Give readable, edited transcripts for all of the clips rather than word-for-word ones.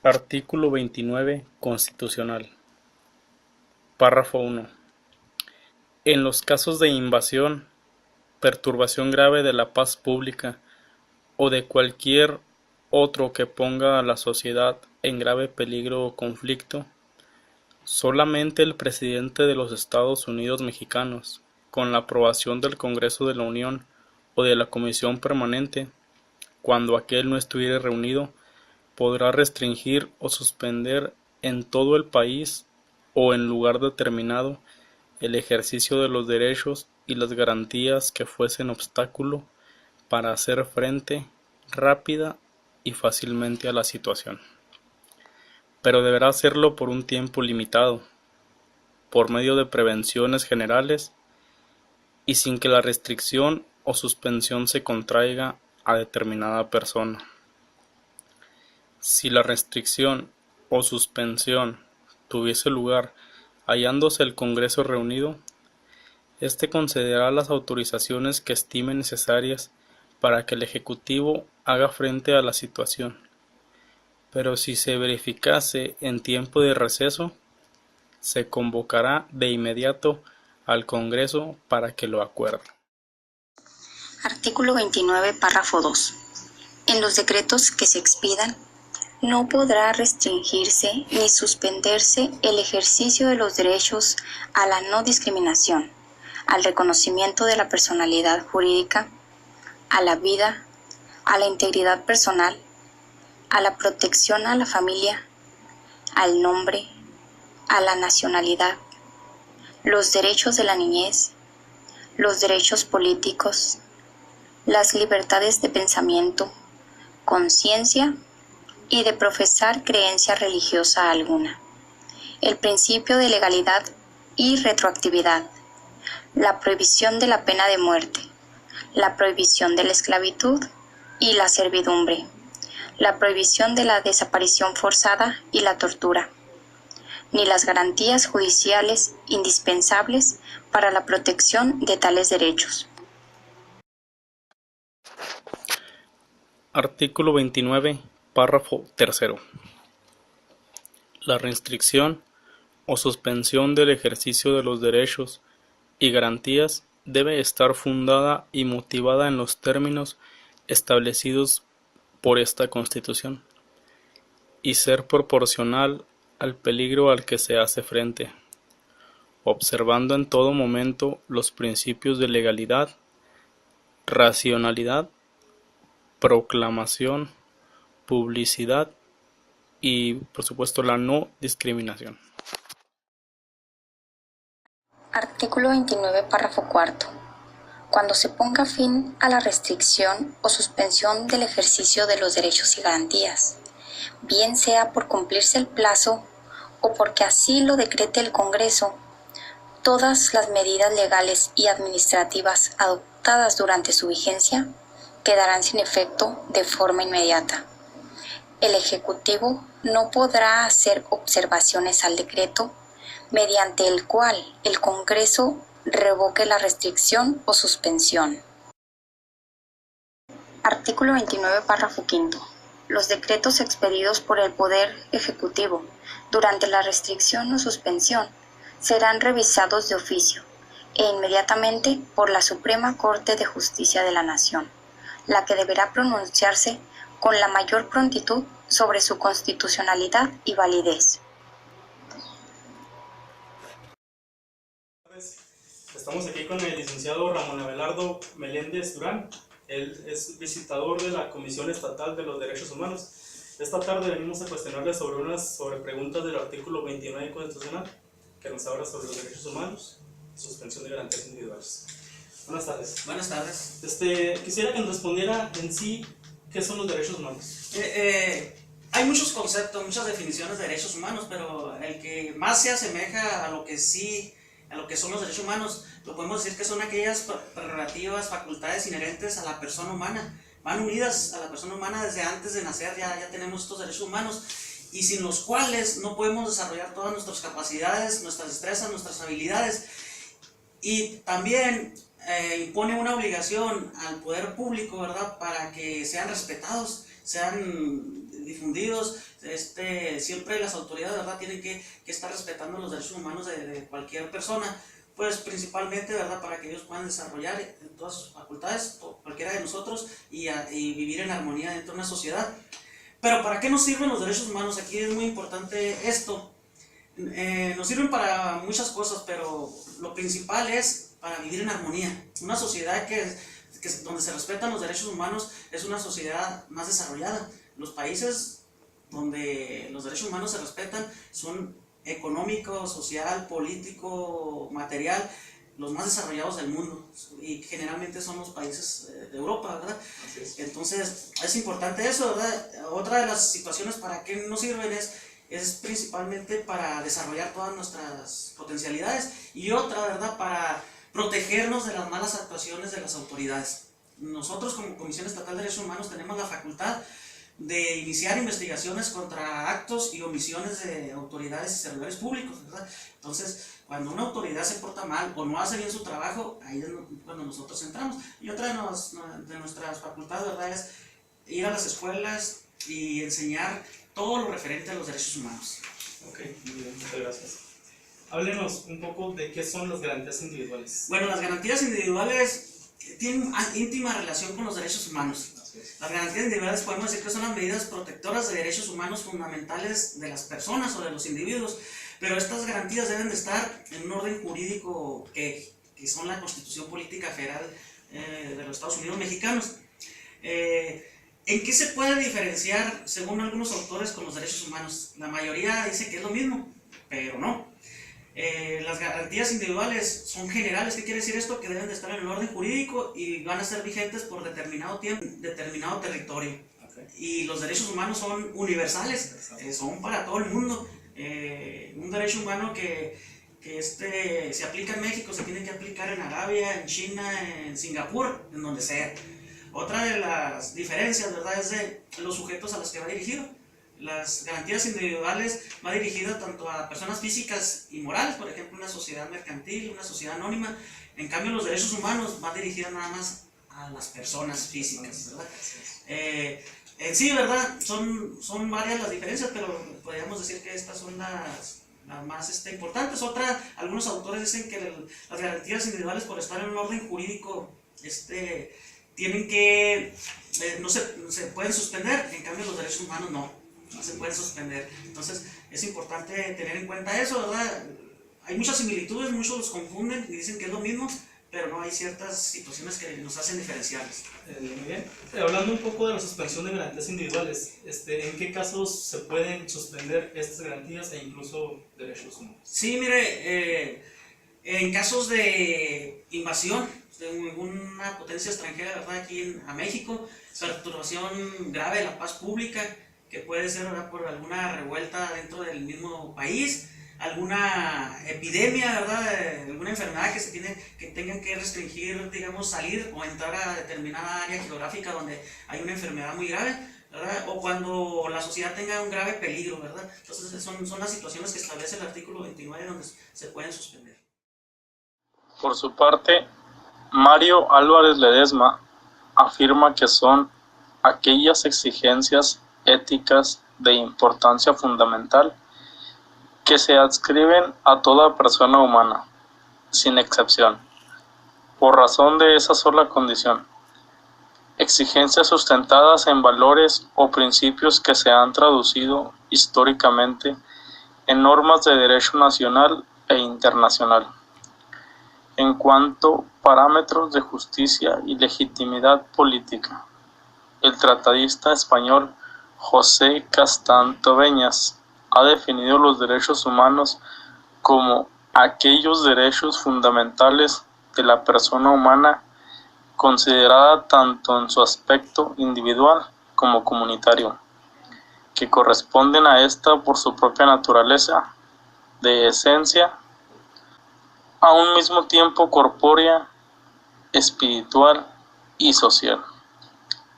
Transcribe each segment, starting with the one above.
Artículo 29 Constitucional. Párrafo 1. En los casos de invasión, perturbación grave de la paz pública o de cualquier otro que ponga a la sociedad en grave peligro o conflicto, solamente el presidente de los Estados Unidos mexicanos, con la aprobación del Congreso de la Unión o de la Comisión Permanente, cuando aquel no estuviere reunido, podrá restringir o suspender en todo el país o en lugar determinado el ejercicio de los derechos y las garantías que fuesen obstáculo para hacer frente rápida y fácilmente a la situación. Pero deberá hacerlo por un tiempo limitado, por medio de prevenciones generales y sin que la restricción o suspensión se contraiga a determinada persona. Si la restricción o suspensión tuviese lugar hallándose el Congreso reunido, éste concederá las autorizaciones que estime necesarias para que el Ejecutivo haga frente a la situación. Pero si se verificase en tiempo de receso, se convocará de inmediato al Congreso para que lo acuerde. Artículo 29, párrafo 2. En los decretos que se expidan, no podrá restringirse ni suspenderse el ejercicio de los derechos a la no discriminación, al reconocimiento de la personalidad jurídica, a la vida, a la integridad personal, a la protección a la familia, al nombre, a la nacionalidad, los derechos de la niñez, los derechos políticos, las libertades de pensamiento, conciencia y de profesar creencia religiosa alguna, el principio de legalidad y retroactividad, la prohibición de la pena de muerte, la prohibición de la esclavitud y la servidumbre, la prohibición de la desaparición forzada y la tortura, ni las garantías judiciales indispensables para la protección de tales derechos. Artículo 29, párrafo 3. La restricción o suspensión del ejercicio de los derechos y garantías debe estar fundada y motivada en los términos establecidos por esta Constitución y ser proporcional al peligro al que se hace frente, observando en todo momento los principios de legalidad, racionalidad, proclamación, publicidad y, por supuesto, la no discriminación. Artículo 29, párrafo 4. Cuando se ponga fin a la restricción o suspensión del ejercicio de los derechos y garantías, bien sea por cumplirse el plazo o porque así lo decrete el Congreso, todas las medidas legales y administrativas adoptadas durante su vigencia quedarán sin efecto de forma inmediata. El Ejecutivo no podrá hacer observaciones al decreto mediante el cual el Congreso revoque la restricción o suspensión. Artículo 29, párrafo 5. Los decretos expedidos por el Poder Ejecutivo durante la restricción o suspensión serán revisados de oficio e inmediatamente por la Suprema Corte de Justicia de la Nación, la que deberá pronunciarse con la mayor prontitud sobre su constitucionalidad y validez. Estamos aquí con el licenciado Ramón Abelardo Meléndez Durán. Él es visitador de la Comisión Estatal de los Derechos Humanos. Esta tarde venimos a cuestionarle sobre preguntas del artículo 29 constitucional, que nos habla sobre los derechos humanos y suspensión de garantías individuales. Buenas tardes. Buenas tardes. Quisiera que nos respondiera en sí qué son los derechos humanos. Hay muchos conceptos, muchas definiciones de derechos humanos, pero el que más se asemeja a lo que son los derechos humanos, lo podemos decir que son aquellas prerrogativas, facultades inherentes a la persona humana. Van unidas a la persona humana desde antes de nacer, ya tenemos estos derechos humanos, y sin los cuales no podemos desarrollar todas nuestras capacidades, nuestras destrezas, nuestras habilidades. Y también impone una obligación al poder público, ¿verdad?, para que sean respetados. sean difundidos. Siempre las autoridades, ¿verdad?, tienen que estar respetando los derechos humanos de cualquier persona, pues principalmente, ¿verdad?, para que ellos puedan desarrollar en todas sus facultades, cualquiera de nosotros, y vivir en armonía dentro de una sociedad. Pero ¿para qué nos sirven los derechos humanos? Aquí es muy importante esto. Nos sirven para muchas cosas, pero lo principal es para vivir en armonía. Una sociedad donde se respetan los derechos humanos es una sociedad más desarrollada. Los países donde los derechos humanos se respetan son económico, social, político, material, los más desarrollados del mundo, y generalmente son los países de Europa, ¿verdad? Entonces es importante eso, ¿verdad? Otra de las situaciones para qué nos sirven es principalmente para desarrollar todas nuestras potencialidades, y otra, ¿verdad?, para protegernos de las malas actuaciones de las autoridades. Nosotros como Comisión Estatal de Derechos Humanos tenemos la facultad de iniciar investigaciones contra actos y omisiones de autoridades y servidores públicos, ¿verdad? Entonces, cuando una autoridad se porta mal o no hace bien su trabajo, ahí es cuando nosotros entramos. Y otra de nuestras facultades, ¿verdad?, es ir a las escuelas y enseñar todo lo referente a los derechos humanos. Ok, muy bien, muchas gracias. Háblenos un poco de qué son las garantías individuales. Bueno, las garantías individuales tienen íntima relación con los derechos humanos. Las garantías individuales podemos decir que son las medidas protectoras de derechos humanos fundamentales de las personas o de los individuos, pero estas garantías deben de estar en un orden jurídico que son la Constitución Política Federal de los Estados Unidos Mexicanos. ¿En qué se puede diferenciar, según algunos autores, con los derechos humanos? La mayoría dice que es lo mismo, pero no. Las garantías individuales son generales. ¿Qué quiere decir esto? Que deben de estar en el orden jurídico y van a ser vigentes por determinado tiempo, determinado territorio. Okay. Y los derechos humanos son universales, son para todo el mundo. Un derecho humano que se aplica en México se tiene que aplicar en Arabia, en China, en Singapur, en donde sea. Otra de las diferencias, ¿verdad?, es de los sujetos a los que va dirigido. Las garantías individuales va dirigida tanto a personas físicas y morales, por ejemplo, una sociedad mercantil, una sociedad anónima. En cambio, los derechos humanos va dirigida nada más a las personas físicas, ¿verdad? En sí, ¿verdad?, son varias las diferencias, pero podríamos decir que estas son las más importantes. Algunos autores dicen que las garantías individuales, por estar en un orden jurídico, tienen que, no se pueden suspender, en cambio los derechos humanos no se pueden suspender. Entonces es importante tener en cuenta eso, ¿verdad? Hay muchas similitudes, muchos los confunden y dicen que es lo mismo, pero no, hay ciertas situaciones que nos hacen diferenciarlos. Muy bien. Hablando un poco de la suspensión de garantías individuales, ¿en qué casos se pueden suspender estas garantías e incluso derechos humanos? Sí, mire, en casos de invasión de alguna potencia extranjera, ¿verdad?, aquí a México, perturbación grave de la paz pública, que puede ser, ¿verdad?, por alguna revuelta dentro del mismo país, alguna epidemia, ¿verdad?, alguna enfermedad que tengan que restringir, digamos, salir o entrar a determinada área geográfica donde hay una enfermedad muy grave, ¿verdad?, o cuando la sociedad tenga un grave peligro, ¿verdad? Entonces son las situaciones que establece el artículo 29 donde se pueden suspender. Por su parte, Mario Álvarez Ledesma afirma que son aquellas exigencias éticas de importancia fundamental que se adscriben a toda persona humana, sin excepción, por razón de esa sola condición. Exigencias sustentadas en valores o principios que se han traducido históricamente en normas de derecho nacional e internacional. En cuanto a parámetros de justicia y legitimidad política, el tratadista español José Castán-Tobeñas ha definido los derechos humanos como aquellos derechos fundamentales de la persona humana considerada tanto en su aspecto individual como comunitario, que corresponden a ésta por su propia naturaleza, de esencia, a un mismo tiempo corpórea, espiritual y social,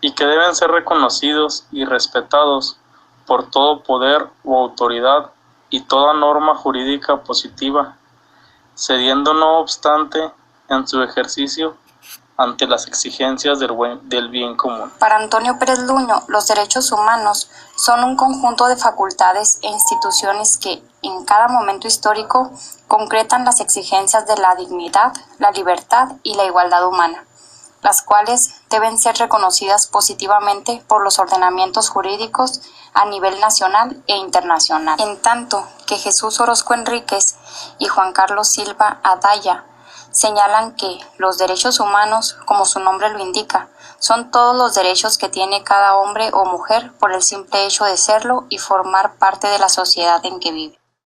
y que deben ser reconocidos y respetados por todo poder o autoridad y toda norma jurídica positiva, cediendo no obstante en su ejercicio ante las exigencias del bien común. Para Antonio Pérez Luño, los derechos humanos son un conjunto de facultades e instituciones que, en cada momento histórico, concretan las exigencias de la dignidad, la libertad y la igualdad humana, las cuales deben ser reconocidas positivamente por los ordenamientos jurídicos a nivel nacional e internacional. En tanto que Jesús Orozco Enríquez y Juan Carlos Silva Adaya señalan que los derechos humanos, como su nombre lo indica, son todos los derechos que tiene cada hombre o mujer por el simple hecho de serlo y formar parte de la sociedad en que vive.